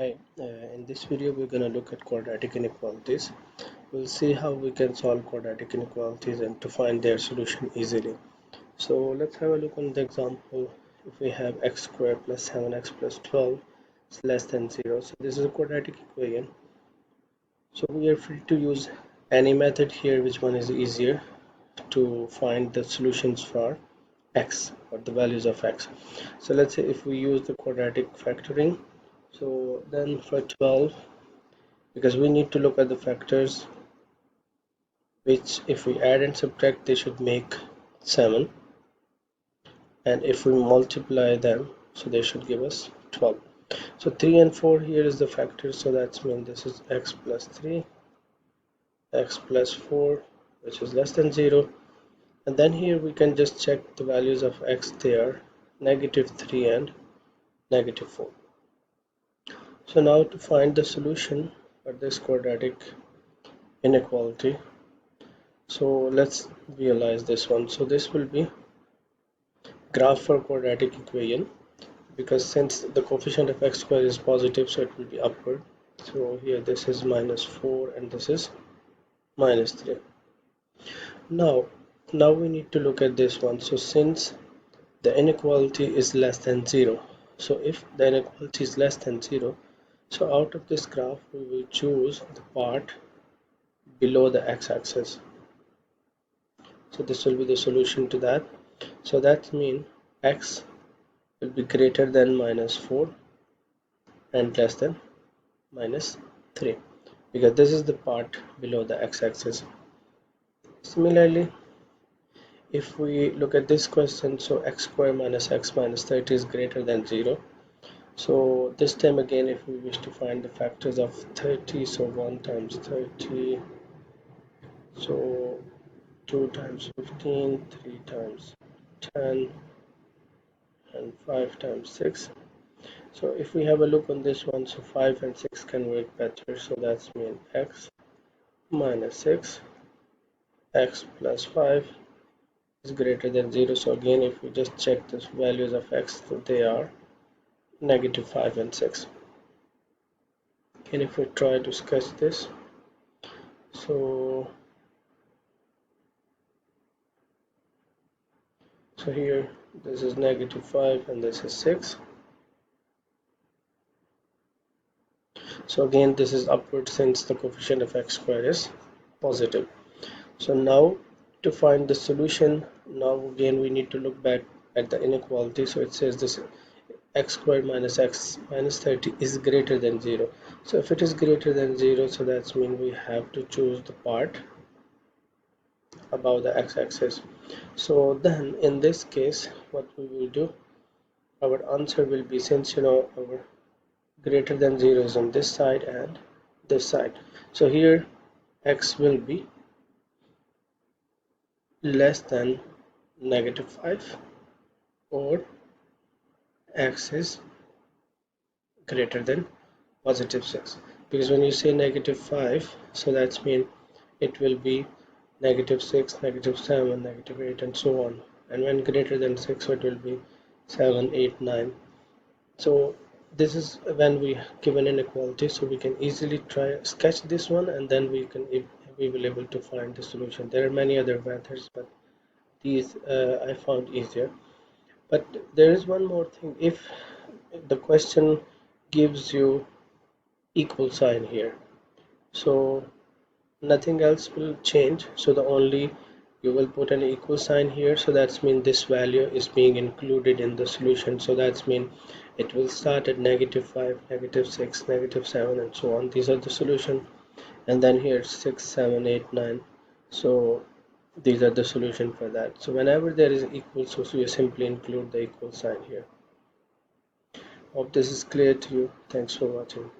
Hi, in this video we're going to look at quadratic inequalities. We'll see how we can solve quadratic inequalities and to find their solution easily. So let's have a look on the example. If we have x squared plus 7x plus 12 is less than 0. So this is a quadratic equation. So we are free to use any method here, which one is easier to find the solutions for x or the values of x. So let's say if we use the quadratic factoring, so then for 12, because we need to look at the factors which if we add and subtract they should make 7, and if we multiply them so they should give us 12. So 3 and 4 here is the factors, so that's mean this is x plus 3, x plus 4, which is less than 0, and then here we can just check the values of x. They are -3 and -4. So now to find the solution for this quadratic inequality, so let's realize this one. So this will be graph for quadratic equation, because since the coefficient of x squared is positive, so it will be upward. So here this is -4 and this is -3. Now we need to look at this one. So since the inequality is less than 0, so if the inequality is less than 0, so out of this graph we will choose the part below the x-axis. So this will be the solution to that. So that means x will be greater than -4 and less than -3, because this is the part below the x-axis. Similarly, if we look at this question, so x squared minus x minus 30 is greater than 0. So this time again, if we wish to find the factors of 30, so 1 times 30, so 2 times 15, 3 times 10, and 5 times 6. So if we have a look on this one, so 5 and 6 can work better, so that's mean x minus 6, x plus 5 is greater than 0. So again, if we just check the values of x, so they are -5 and 6. And if we try to sketch this, so here this is -5 and this is 6. So again this is upward since the coefficient of x squared is positive. So now to find the solution, now again we need to look back at the inequality. So it says this x squared minus x minus 30 is greater than 0. So if it is greater than 0, so that's mean we have to choose the part above the x-axis. So then in this case what we will do, our answer will be, since our greater than 0 is on this side and this side, so here x will be less than -5 or x is greater than +6, because when you say -5, so that's mean it will be -6, -7, -8 and so on, and when greater than 6, so it will be 7, 8, 9. So this is when we give an inequality, so we can easily try sketch this one, and then we will able to find the solution. There are many other methods, but these I found easier. But there is one more thing. If the question gives you equal sign here, so nothing else will change, so the only you will put an equal sign here, so that's mean this value is being included in the solution. So that's mean it will start at -5, -6, -7 and so on. These are the solution, and then here 6, 7, 8, 9. So these are the solution for that. So whenever there is equal, so you simply include the equal sign here. Hope this is clear to you. Thanks for watching.